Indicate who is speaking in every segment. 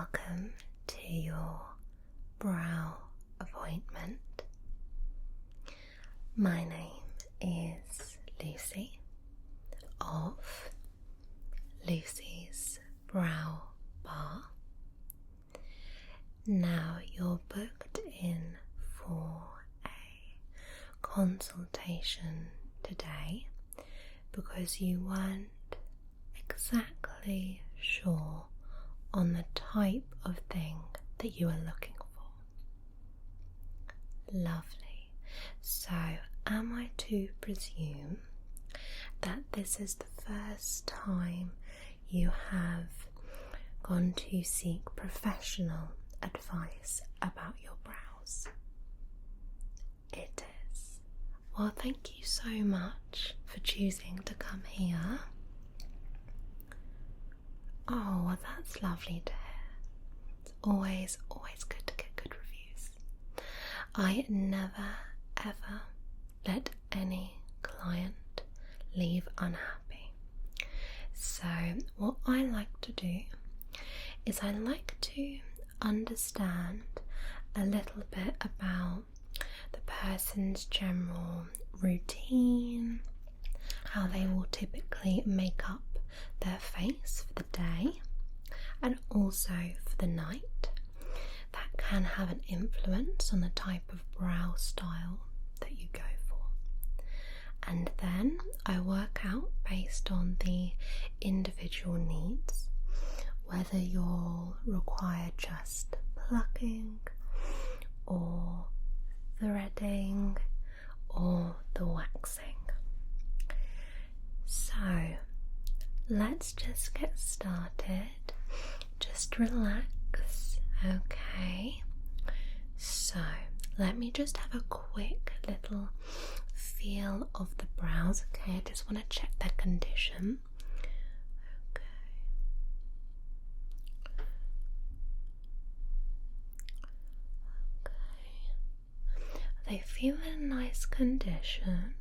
Speaker 1: Welcome to your brow appointment. My name is Lucie of Lucie's Brow Bar. Now you're booked in for a consultation today because you weren't exactly sure on the type of thing that you are looking for. Lovely. So, am I to presume that this is the first time you have gone to seek professional advice about your brows? It is. Well, thank you so much for choosing to come here. Oh, well, that's lovely to hear. It's always good to get good reviews. I never, ever let any client leave unhappy. So what I like to do is I like to understand a little bit about the person's general routine, how they will typically make up their face for the day and also for the night. That can have an influence on the type of brow style that you go for. And then I work out based on the individual needs whether you'll require just plucking or threading or the waxing. So let's just get started. Just relax, okay? So, let me just have a quick little feel of the brows, okay? I just want to check their condition. Okay. They feel in nice condition,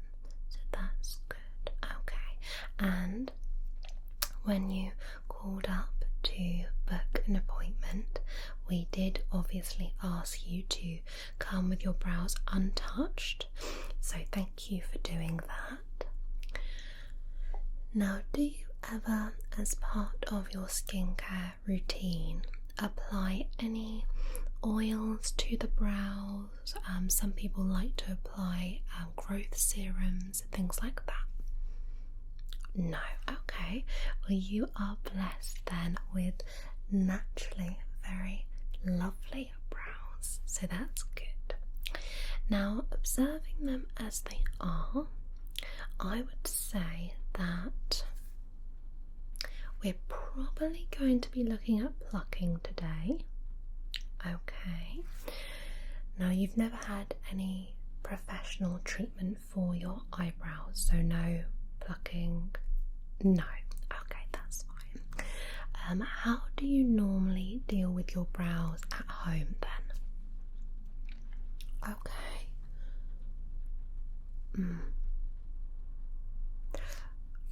Speaker 1: so that's good. Okay, and when you called up to book an appointment, we did obviously ask you to come with your brows untouched, so thank you for doing that. Now, do you ever, as part of your skincare routine, apply any oils to the brows? Some people like to apply growth serums, things like that. No, okay. Well, you are blessed then with naturally very lovely brows, so that's good. Now, observing them as they are, I would say that we're probably going to be looking at plucking today. Okay. Now, you've never had any professional treatment for your eyebrows, so no plucking? No. Okay, that's fine. How do you normally deal with your brows at home then? Okay.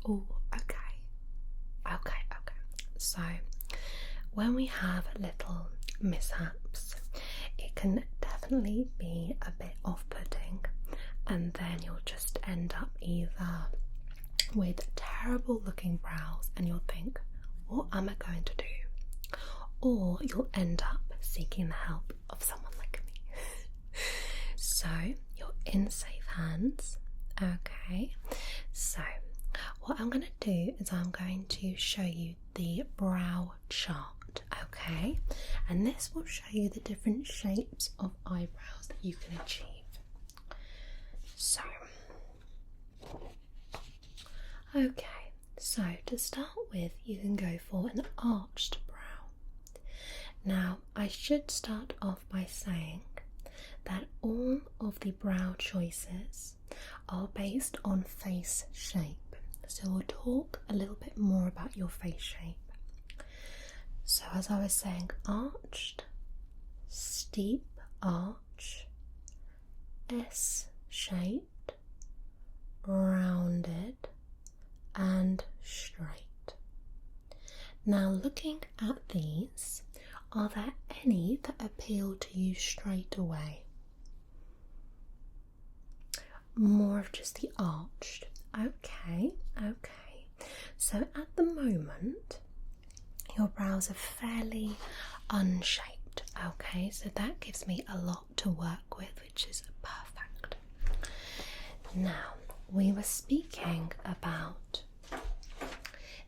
Speaker 1: Oh, okay. So, when we have little mishaps, it can definitely be a bit off-putting, and then you'll just end up either with terrible looking brows and you'll think, what am I going to do? Or you'll end up seeking the help of someone like me. So you're in safe hands. Okay, so what I'm going to do is I'm going to show you the brow chart, okay? And this will show you the different shapes of eyebrows that you can achieve. So, okay, so to start with, you can go for an arched brow. Now, I should start off by saying that all of the brow choices are based on face shape. So we'll talk a little bit more about your face shape. So as I was saying, arched, steep arch, S-shaped, rounded, and straight. Now looking at these, Are there any that appeal to you straight away? More of just the arched. Okay. So at the moment, your brows are fairly unshaped. Okay, so that gives me a lot to work with, which is perfect. Now, we were speaking about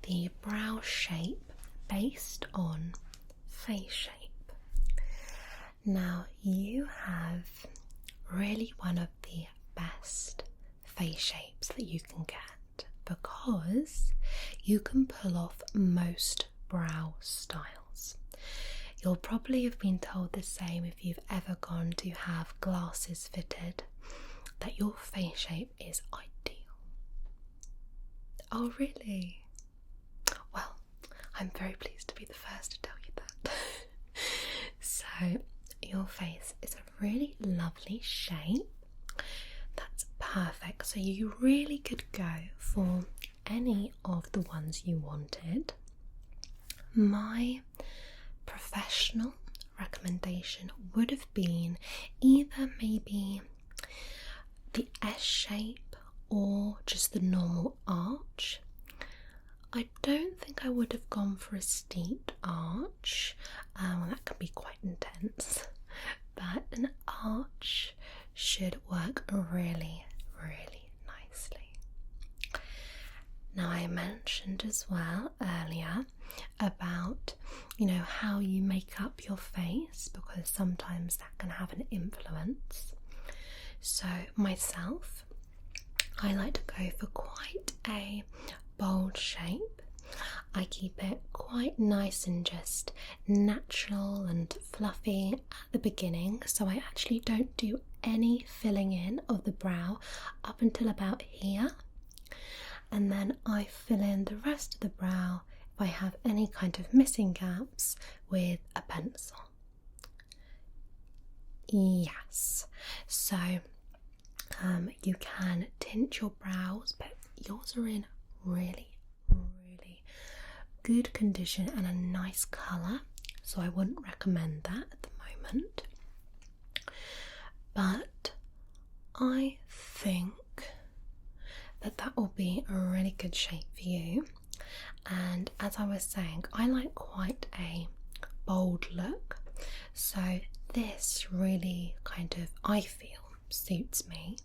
Speaker 1: the brow shape based on face shape. Now, you have really one of the best face shapes that you can get because you can pull off most brow styles. You'll probably have been told the same if you've ever gone to have glasses fitted, that your face shape is ideal. Oh, really? Well, I'm very pleased to be the first to tell you that. So, your face is a really lovely shape. That's perfect. So, you really could go for any of the ones you wanted. My professional recommendation would have been either maybe the S shape or just the normal arch. I don't think I would have gone for a steeped arch, that can be quite intense, but an arch should work really, really nicely. Now, I mentioned as well earlier about, how you make up your face, because sometimes that can have an influence. So myself, I like to go for quite a bold shape. I keep it quite nice and just natural and fluffy at the beginning, so I actually don't do any filling in of the brow up until about here, and then I fill in the rest of the brow if I have any kind of missing gaps with a pencil. Yes, so you can tint your brows, but yours are in really, really good condition and a nice colour, so I wouldn't recommend that at the moment. But I think that will be a really good shape for you. And as I was saying, I like quite a bold look, so this really kind of, I feel, suits me.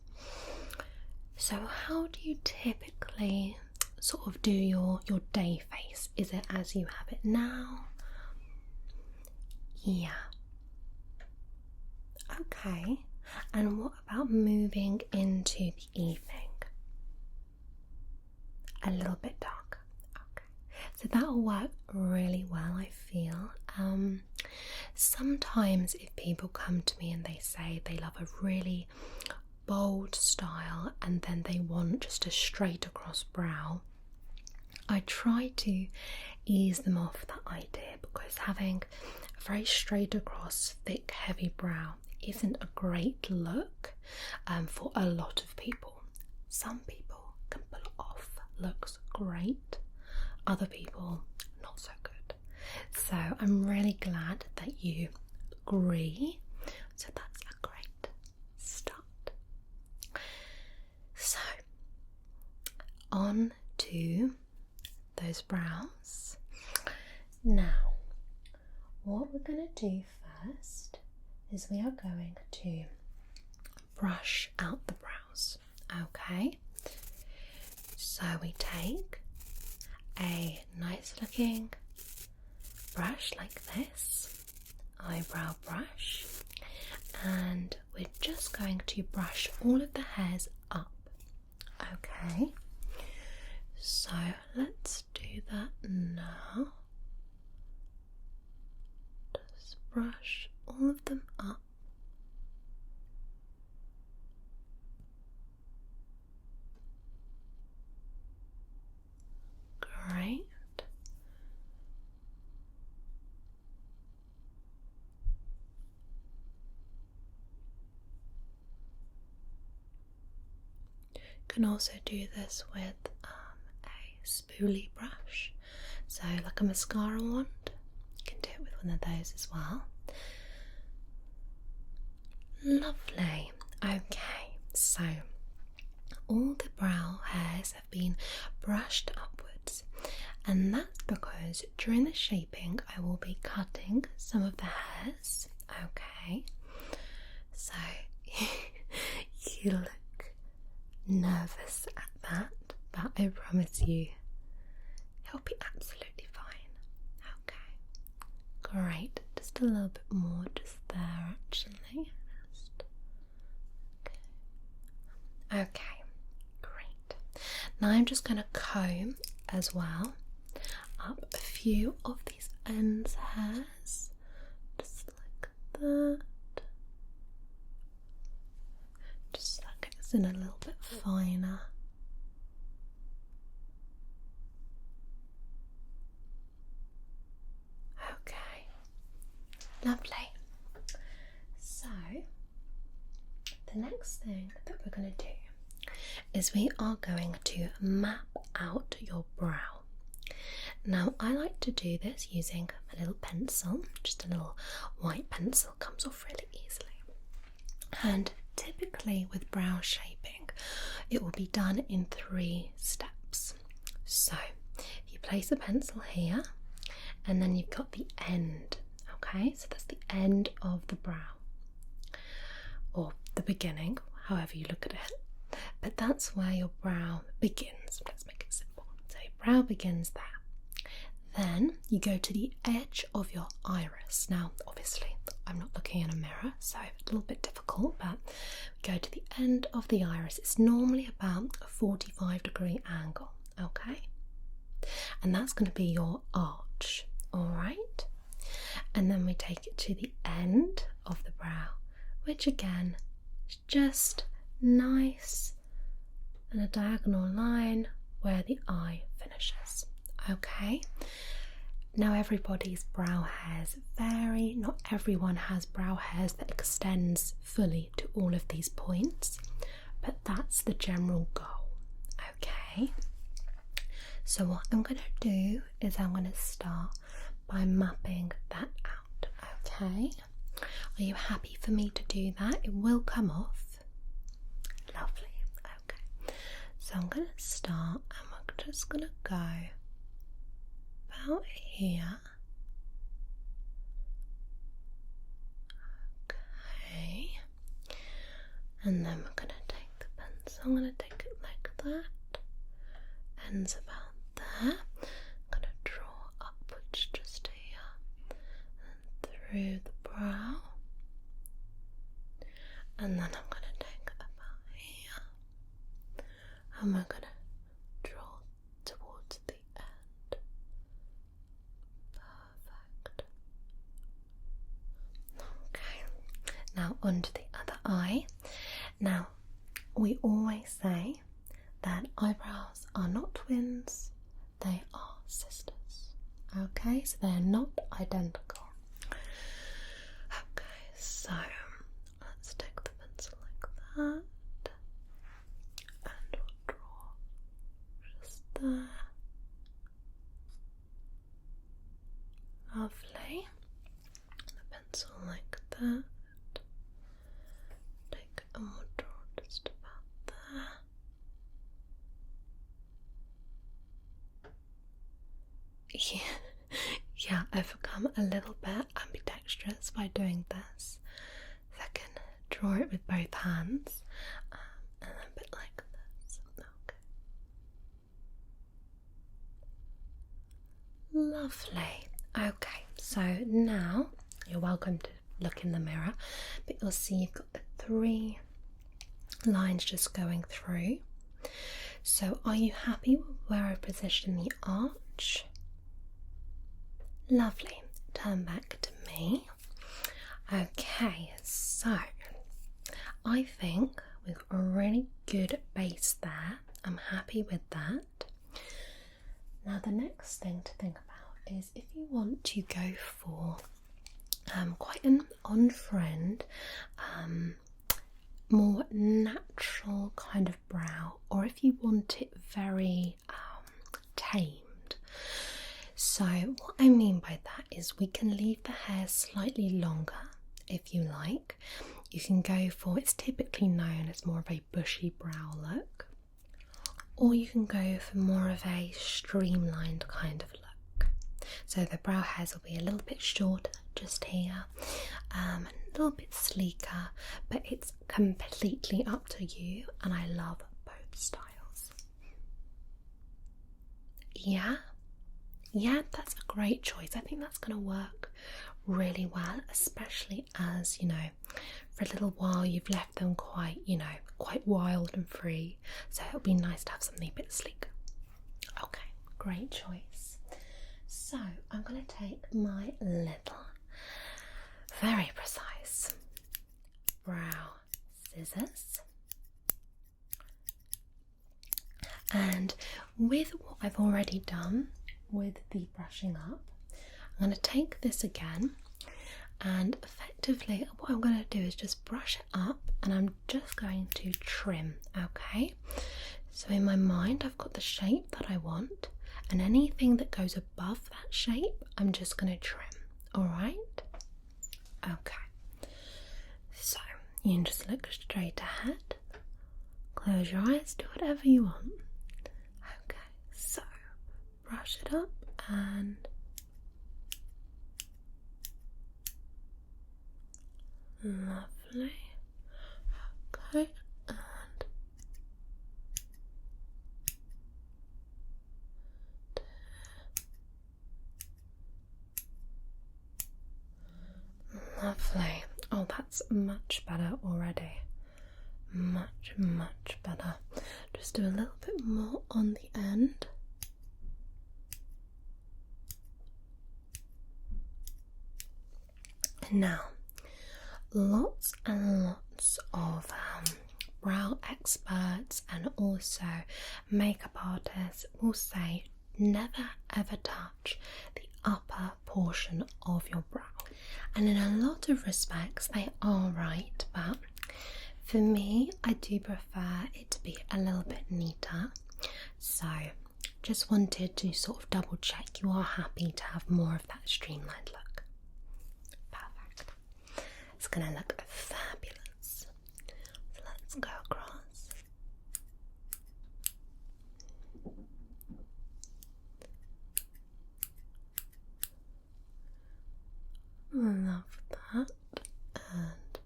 Speaker 1: So how do you typically sort of do your day face? Is it as you have it now? Yeah. Okay. And what about moving into the evening? A little bit darker. Okay. So that'll work really well, I feel. Sometimes if people come to me and they say they love a really bold style and then they want just a straight across brow, I try to ease them off that idea, because having a very straight across thick heavy brow isn't a great look for a lot of people. Some people can pull it off, looks great, other people not so good. So I'm really glad that you agree, so that's a great start. So on to those brows. Now, what we're going to do first is we are going to brush out the brows. Okay, so we take a nice looking brush like this, eyebrow brush, and we're just going to brush all of the hairs up. Okay, so let's do that now. Just brush all of them up. Great. You can also do this with a spoolie brush, so like a mascara wand. You can do it with one of those as well. Lovely. Okay, so all the brow hairs have been brushed upwards, and that's because during the shaping I will be cutting some of the hairs. Okay, so you look nervous at that, but I promise you it'll be absolutely fine. Okay, great. Just a little bit more just there actually. Okay, great. Now I'm just going to comb as well up a few of these ends hairs, just like that, just so that gets in a little bit finer. Okay, lovely. So the next thing that we're going to do is we are going to map out your brow. Now I like to do this using a little pencil, just a little white pencil, comes off really easily. And typically with brow shaping it will be done in 3 steps. So you place a pencil here and then you've got the end, okay, so that's the end of the brow, or the beginning, however you look at it. But that's where your brow begins. Let's make it simple. So your brow begins there. Then you go to the edge of your iris. Now, obviously, I'm not looking in a mirror, so a little bit difficult, but go to the end of the iris. It's normally about a 45-degree angle, okay? And that's going to be your arch, all right? And then we take it to the end of the brow, which again is just nice and a diagonal line where the eye finishes. Okay, now everybody's brow hairs vary. Not everyone has brow hairs that extends fully to all of these points, but that's the general goal. Okay, so what I'm going to do is I'm going to start by mapping that out. Okay, are you happy for me to do that? It will come off. Lovely. Okay, so I'm going to start and we're just going to go about here. Okay, and then we're going to take the pencil. I'm going to take it like that. Ends about there. I'm going to draw upwards just here and through the brow. And then I'm going to take it about here. And we're going to draw towards the end. Perfect. Okay, now onto the other eye. Now, we always say that eyebrows are not twins, they are sisters. Okay, so they're not identical. Okay, so let's take the pencil like that, and we'll draw just there. Lovely. The pencil like that. Take it and we'll draw just about there. Yeah, I've become a little bit ambidextrous by doing this. So I can draw it with both hands, and then a bit like this. Okay. Lovely. Okay, so now you're welcome to look in the mirror, but you'll see you've got the 3 lines just going through. So are you happy with where I position the arch? Lovely. Turn back to me. Okay, so I think we've got a really good base there. I'm happy with that. Now the next thing to think about is if you want to go for quite an on-trend, more natural kind of brow, or if you want it very tamed. So what I mean by that is we can leave the hair slightly longer if you like. You can go for, it's typically known as more of a bushy brow look, or you can go for more of a streamlined kind of look. So the brow hairs will be a little bit shorter just here, a little bit sleeker, but it's completely up to you, and I love both styles. Yeah, that's a great choice. I think that's going to work really well, especially as, you know, for a little while you've left them quite, you know, quite wild and free. So it'll be nice to have something a bit sleek. Okay, great choice. So I'm going to take my little, very precise brow scissors. And with what I've already done with the brushing up, I'm going to take this again, and effectively what I'm going to do is just brush it up, and I'm just going to trim, okay? So in my mind I've got the shape that I want, and anything that goes above that shape I'm just going to trim, alright? Okay, so you can just look straight ahead, close your eyes, do whatever you want. Okay, so brush it up and lovely. Okay, and lovely. Oh, that's much better already. Much better. Just do a little bit more on the end. Now, lots and lots of brow experts and also makeup artists will say never ever touch the upper portion of your brow. And in a lot of respects they are right, but for me I do prefer it to be a little bit neater. So just wanted to sort of double check you are happy to have more of that streamlined look. Perfect. It's gonna look fabulous. So let's go across. Love that. And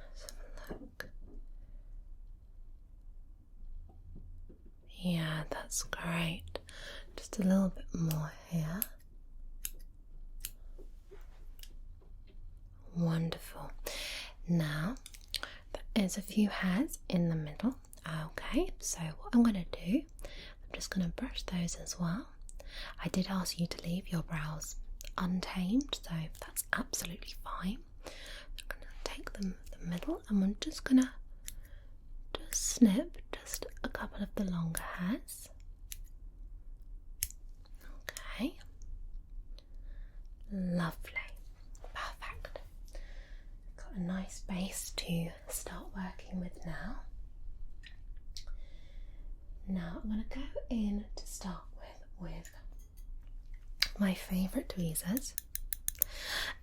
Speaker 1: let's have a look. Yeah, that's great. Just a little bit more here. Wonderful. Now, there is a few hairs in the middle. Okay, so what I'm going to do, I'm just going to brush those as well. I did ask you to leave your brows untamed, so that's absolutely fine. I'm going to take them the middle, and we're just going to snip just a couple of the longer hairs. Okay, lovely, perfect. Got a nice base to start working with now. Now I'm going to go in to start with my favourite tweezers,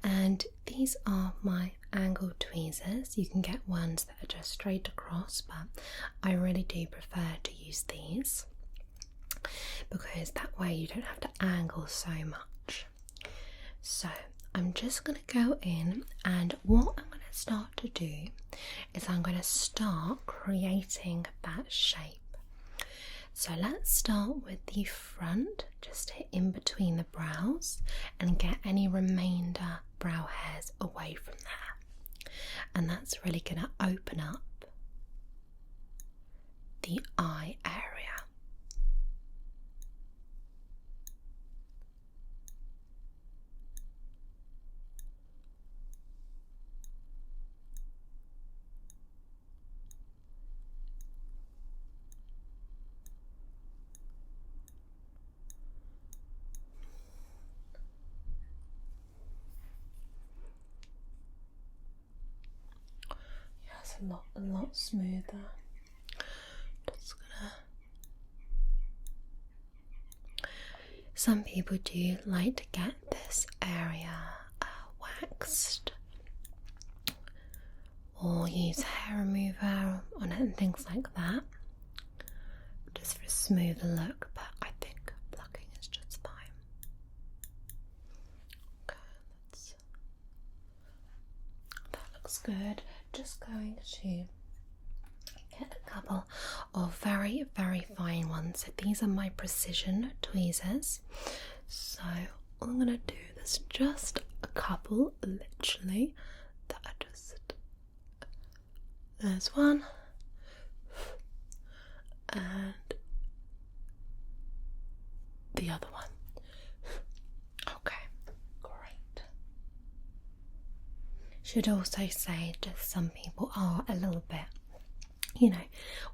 Speaker 1: and these are my angled tweezers. You can get ones that are just straight across, but I really do prefer to use these because that way you don't have to angle so much. So I'm just going to go in, and what I'm going to start to do is I'm going to start creating that shape. So let's start with the front, just hit in between the brows and get any remainder brow hairs away from there. And that's really going to open up the eye area. A lot smoother. Just gonna some people do like to get this area waxed or use hair remover on it and things like that, just for a smoother look, but I think plucking is just fine. Okay, that looks good. Just going to get a couple of very, very fine ones. So these are my precision tweezers. So all I'm going to do, there's just a couple, literally, that are just... There's one, and the other one. Okay, great. Should also say, just some people are a little bit,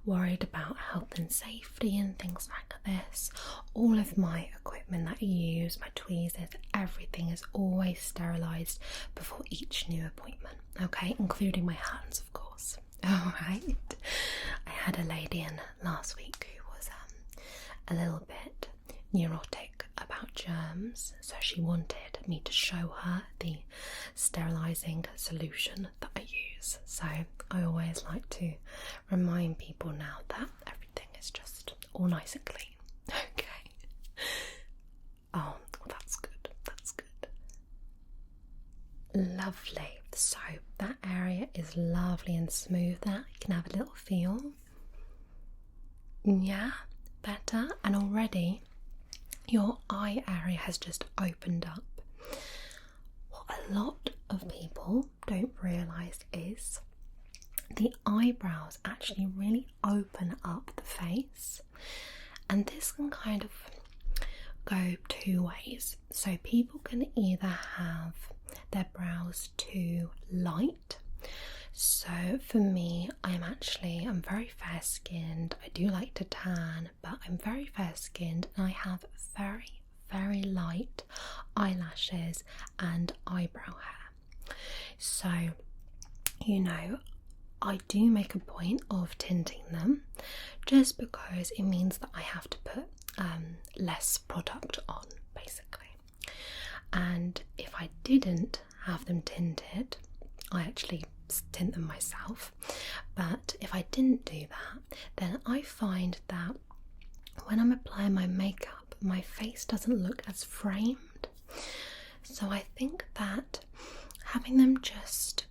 Speaker 1: worried about health and safety and things like this. All of my equipment that I use, my tweezers, everything is always sterilised before each new appointment, okay, including my hands, of course. Alright. I had a lady in last week who was a little bit neurotic about germs, so she wanted me to show her the sterilising solution that I use. So I always like to remind people now that everything is just all nice and clean. Okay. Oh, that's good. That's good. Lovely. So that area is lovely and smooth there. You can have a little feel. Yeah, better. And already your eye area has just opened up. What a lot of people don't realise is the eyebrows actually really open up the face, and this can kind of go two ways. So people can either have their brows too light. So for me, I'm very fair skinned. I do like to tan, but I'm very fair skinned and I have very, very light eyelashes and eyebrow hair. So, I do make a point of tinting them just because it means that I have to put less product on, basically. And if I didn't have them tinted, I actually tint them myself, but if I didn't do that, then I find that when I'm applying my makeup, my face doesn't look as framed. So I think that having them just,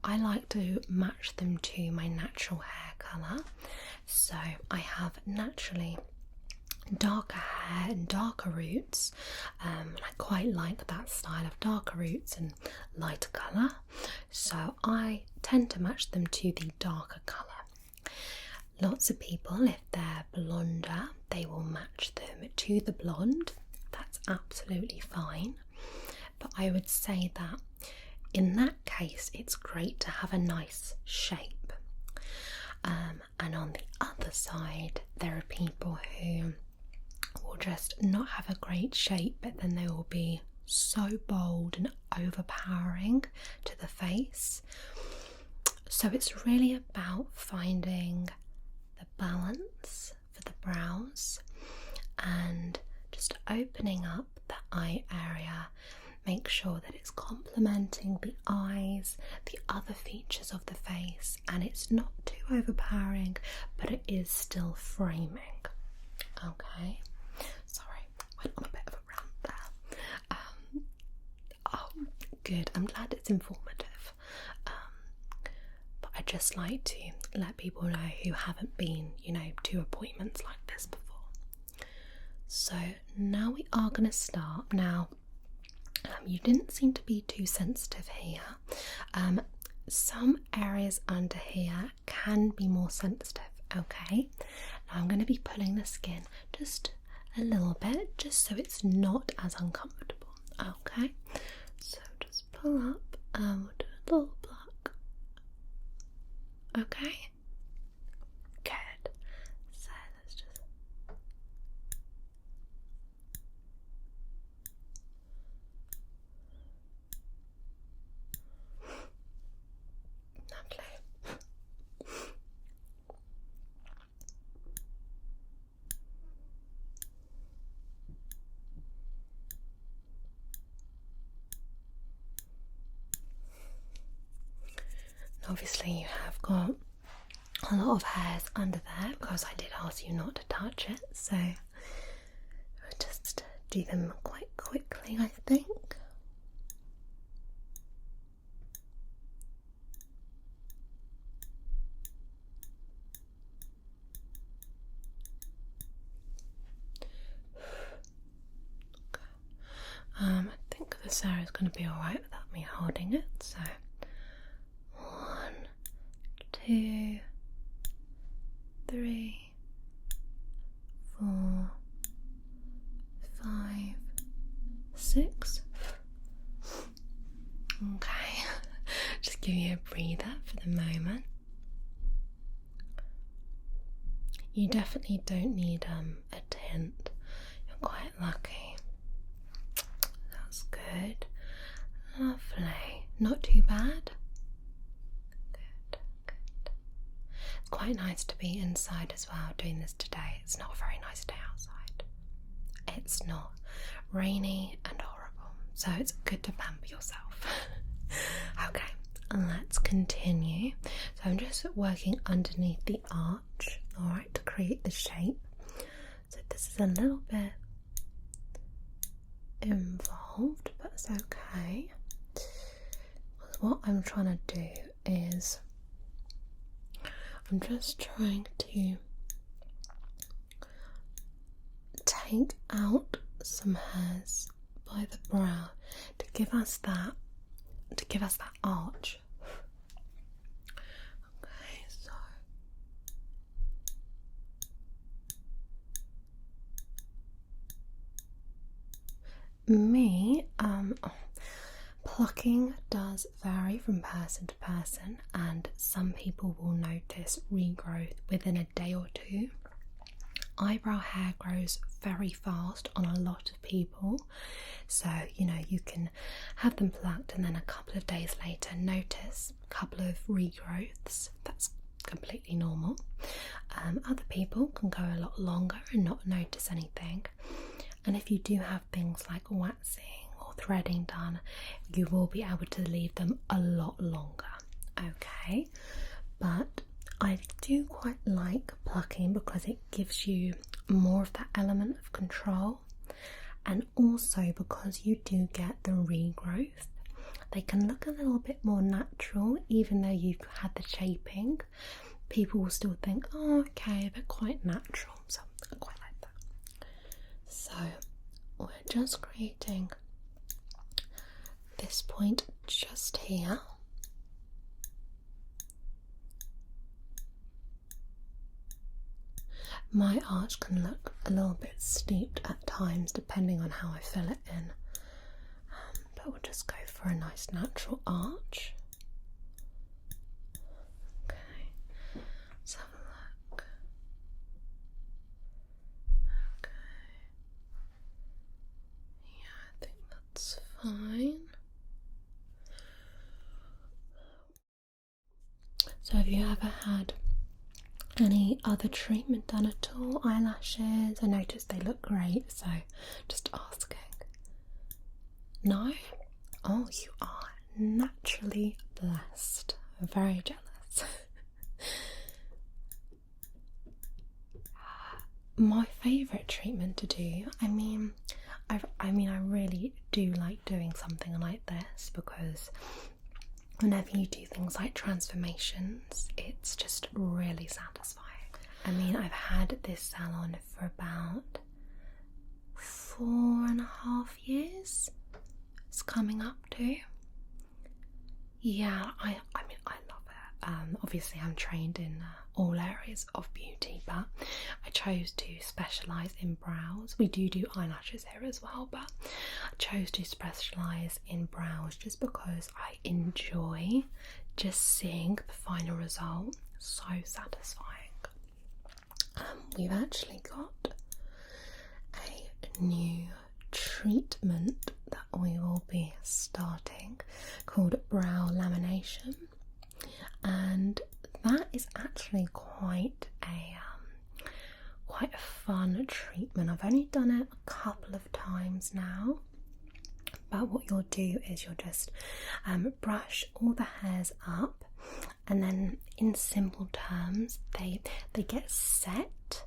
Speaker 1: I like to match them to my natural hair colour. So I have naturally darker hair and darker roots, and I quite like that style of darker roots and lighter colour, so I tend to match them to the darker colour. Lots of people, if they're blonder, they will match them to the blonde. That's absolutely fine, but I would say that in that case it's great to have a nice shape. And on the other side, there are people who will just not have a great shape, but then they will be so bold and overpowering to the face. So it's really about finding the balance for the brows and just opening up the eye area. Make sure that it's complementing the eyes, the other features of the face, and it's not too overpowering, but it is still framing. Okay, sorry, went on a bit of a rant there. Oh, good, I'm glad it's informative. But I just like to let people know who haven't been, to appointments like this before. So now we are going to start. Now, you didn't seem to be too sensitive here. Some areas under here can be more sensitive, okay? Now I'm going to be pulling the skin just a little bit, just so it's not as uncomfortable, okay? So just pull up and we'll do a little pluck, okay? Good. So let's just... Lovely. Obviously you have got a lot of hairs under there because I did ask you not to touch it, so I'll just do them quite quickly, I think. I think this hair is going to be alright without me holding it, so 1, 2, 3, 4, 5, 6. Okay, just give you a breather for the moment. You definitely don't need a tint. You're quite lucky. That's good. Lovely. Not too bad. Good, good. It's quite nice to be inside as well doing this today. It's not a very nice day outside. It's not rainy and horrible, so it's good to pamper yourself. Okay, let's continue. So I'm just working underneath the arch, alright, to create the shape. So this is a little bit involved, but it's okay. What I'm trying to do is I'm just trying to take out some hairs by the brow to give us that arch. Okay, so plucking does vary from person to person, and some people will notice regrowth within a day or two. Eyebrow hair grows very fast on a lot of people, so you can have them plucked and then a couple of days later notice a couple of regrowths. That's completely normal. Other people can go a lot longer and not notice anything, and if you do have things like waxing or threading done, you will be able to leave them a lot longer. Okay, but I do quite like plucking because it gives you more of that element of control, and also because you do get the regrowth, they can look a little bit more natural. Even though you've had the shaping, people will still think, oh okay, they're quite natural, so I quite like that. So we're just creating this point just here. My arch can look a little bit steeped at times depending on how I fill it in, but we'll just go for a nice natural arch. Okay, let's have a look. Okay, yeah, I think that's fine. So have you ever had any other treatment done at all? Eyelashes? I noticed they look great, so just asking. No? Oh, you are naturally blessed. I'm very jealous. My favourite treatment to do, I really do like doing something like this because whenever you do things like transformations, it's just really satisfying. I've had this salon for about 4.5 years. It's coming up to. Yeah, I love it. Obviously I'm trained in all areas of beauty, but I chose to specialise in brows. We do eyelashes here as well, but I chose to specialise in brows just because I enjoy just seeing the final result. So satisfying. We've actually got a new treatment that we will be starting called brow lamination, and that is actually quite a fun treatment. I've only done it a couple of times now, but what you'll do is you'll just brush all the hairs up and then in simple terms they get set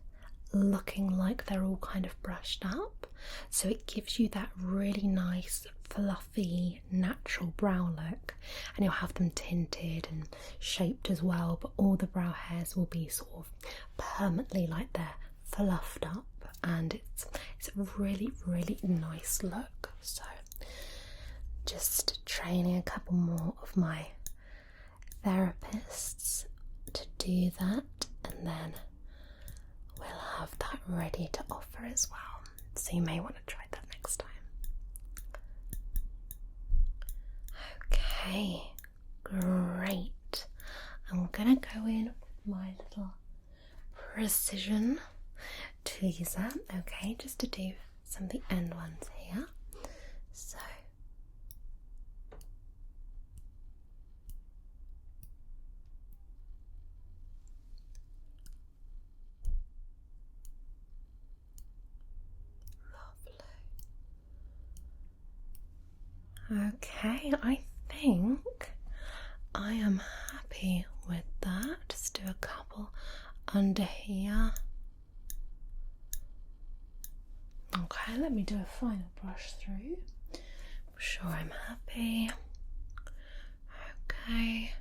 Speaker 1: looking like they're all kind of brushed up, so it gives you that really nice fluffy natural brow look, and you'll have them tinted and shaped as well, but all the brow hairs will be sort of permanently like they're fluffed up, and it's a really nice look. So just training a couple more of my therapists to do that, and then we'll have that ready to offer as well. So you may want to try that next time. Okay, great. I'm gonna go in with my little precision tweezer, okay, just to do some of the end ones here. So okay, I think I am happy with that. Just do a couple under here. Okay, let me do a final brush through. I'm sure I'm happy. Okay.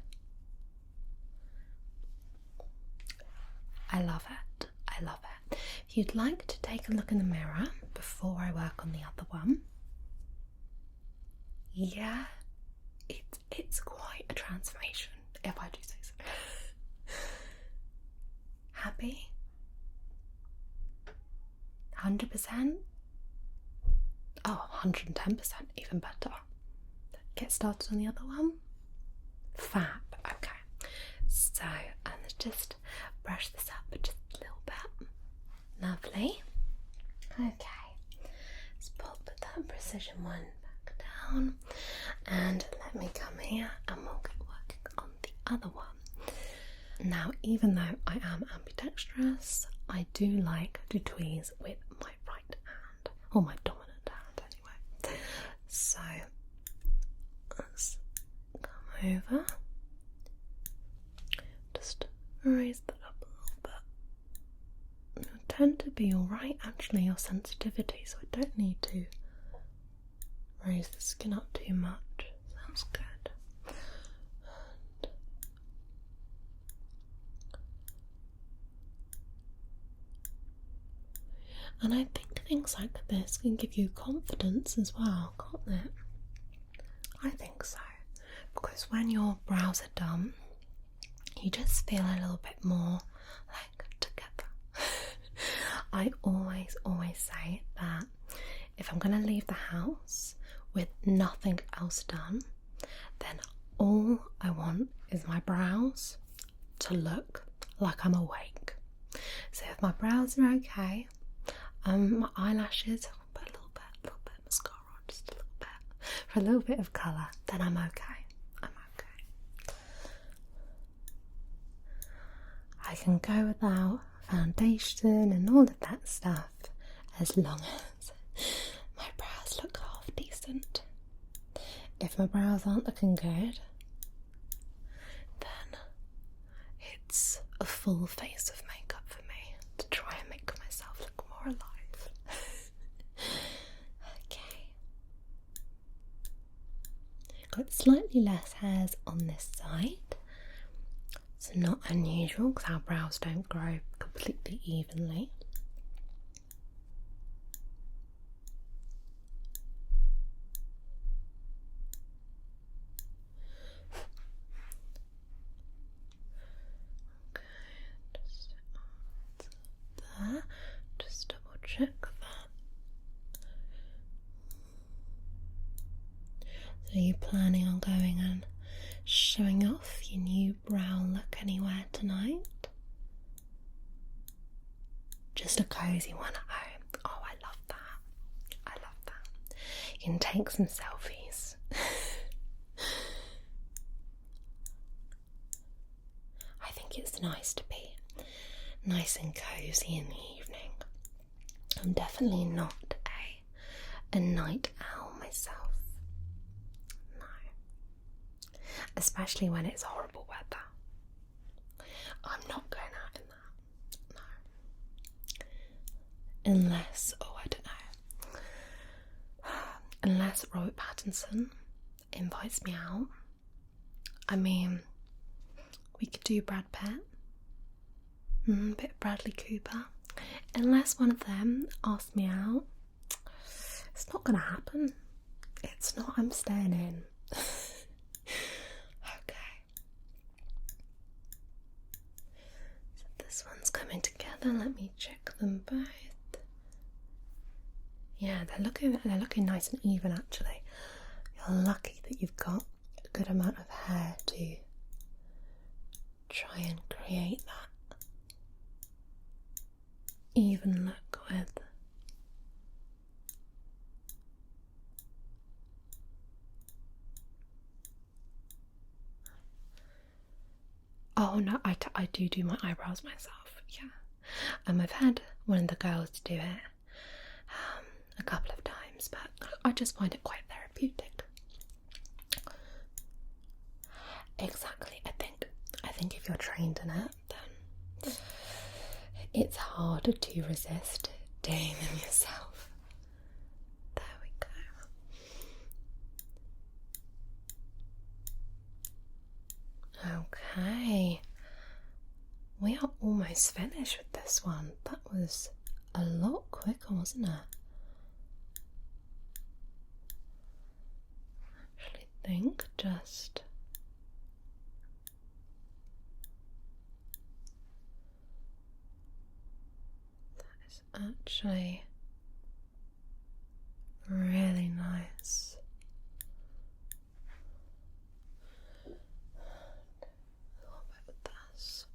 Speaker 1: I love it. I love it. If you'd like to take a look in the mirror before I work on the other one, yeah, it's quite a transformation, if I do say so. Happy? 100%? Oh, 110%, even better. Get started on the other one? Fab, okay. So, let's just brush this up just a little bit. Lovely. Okay, let's pop that precision one back down, and let me come here and we'll get working on the other one. Now, even though I am ambidextrous, I do like to tweeze with my right hand, or my dominant hand anyway. So let's come over, just raise that up a little bit. You'll tend to be alright, actually, your sensitivity, so I don't need to raise the skin up too much. Sounds good. And I think things like this can give you confidence as well, can't it? I think so. Because when your brows are done, you just feel a little bit more like together. I always say that if I'm going to leave the house with nothing else done, then all I want is my brows to look like I'm awake. So if my brows are okay, my eyelashes, I'll put a little bit of mascara on, just a little bit, for a little bit of colour, then I'm okay. I'm okay. I can go without foundation and all of that stuff as long as my brows look half decent. If my brows aren't looking good, then it's a full face of makeup for me to try and make myself look more alive. Okay. Got slightly less hairs on this side. It's not unusual because our brows don't grow completely evenly. Just double check that. So are you planning on going and showing off your new brow look anywhere tonight? Just a cosy one at home. Oh, I love that. I love that. You can take some selfies. I think it's nice to be nice and cozy in the evening. I'm definitely not a night owl myself. No. Especially when it's horrible weather. weather. I'm not going out in that. No. Unless, I don't know. Unless Robert Pattinson invites me out. I mean, we could do Brad Pitt. A bit of Bradley Cooper. Unless one of them asks me out, it's not going to happen. It's not. I'm staying in. Okay. So this one's coming together. Let me check them both. Yeah, they're looking nice and even actually. You're lucky that you've got a good amount of hair to try and create that even look with. Oh no, I do my eyebrows myself, yeah. I've had one of the girls to do it a couple of times, but I just find it quite therapeutic. Exactly, I think if you're trained in it, then it's harder to resist doing them yourself. There we go. Okay, we are almost finished with this one. That was a lot quicker, wasn't it? I actually think just actually really nice. A little bit with this.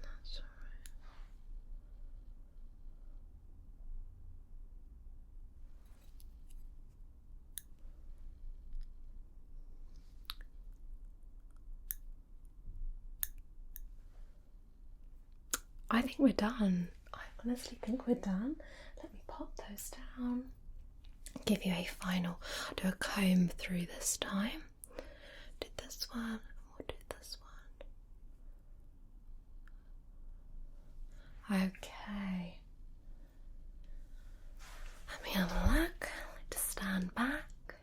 Speaker 1: That's alright. I think we're done. I honestly think we're done. Let me pop those down. Give you a final. Do a comb through this time. Do this one. We'll do this one. Okay. Let me have a look. I like to stand back.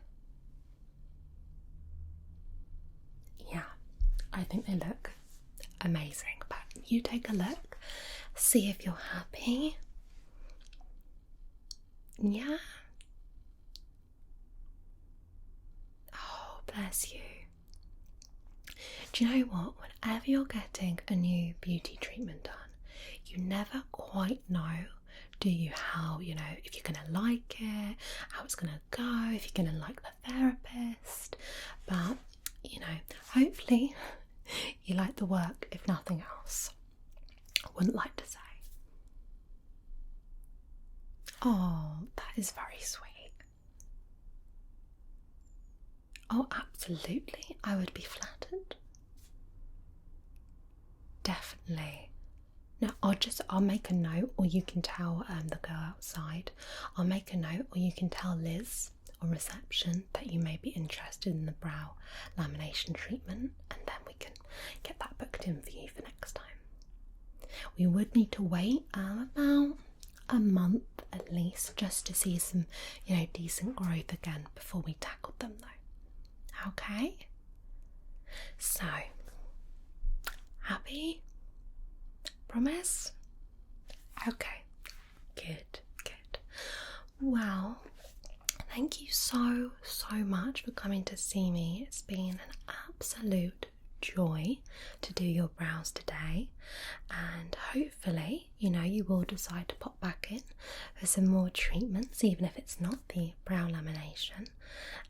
Speaker 1: Yeah, I think they look amazing. But you take a look. See if you're happy. Yeah. Oh, bless you. Do you know what? Whenever you're getting a new beauty treatment done, you never quite know, do you, how, if you're going to like it, how it's going to go, if you're going to like the therapist. But, hopefully you like the work, if nothing else. I wouldn't like to say. Oh, that is very sweet. Oh, absolutely. I would be flattered. Definitely. Now, I'll make a note, or you can tell the girl outside. I'll make a note, or you can tell Liz on reception that you may be interested in the brow lamination treatment, and then we can get that booked in for you for next time. We would need to wait about a month at least just to see some, decent growth again before we tackled them though. Okay? So, happy? Promise? Okay. Good. Well, thank you so much for coming to see me. It's been an absolute joy to do your brows today, and hopefully you will decide to pop back in for some more treatments, even if it's not the brow lamination.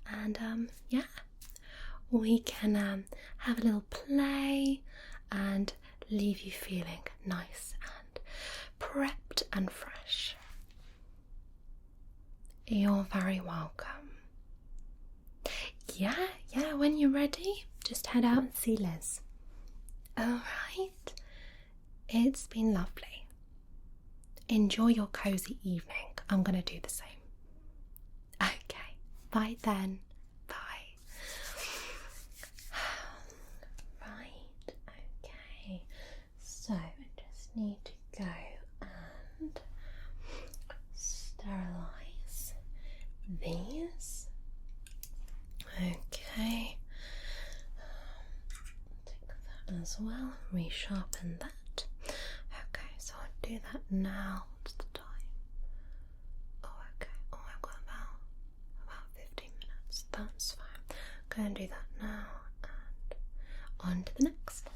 Speaker 1: And yeah, we can have a little play and leave you feeling nice and prepped and fresh. You're very welcome. Yeah, when you're ready, just head out and see Liz. Alright. It's been lovely. Enjoy your cozy evening. I'm going to do the same. Okay. Bye then. Bye. Right. Okay. So I just need to go and sterilize these. Okay. Take that as well. Resharpen that. Okay, so I'll do that now. What's the time? Oh, okay. Oh, I've got about 15 minutes. That's fine. I'm gonna do that now and on to the next.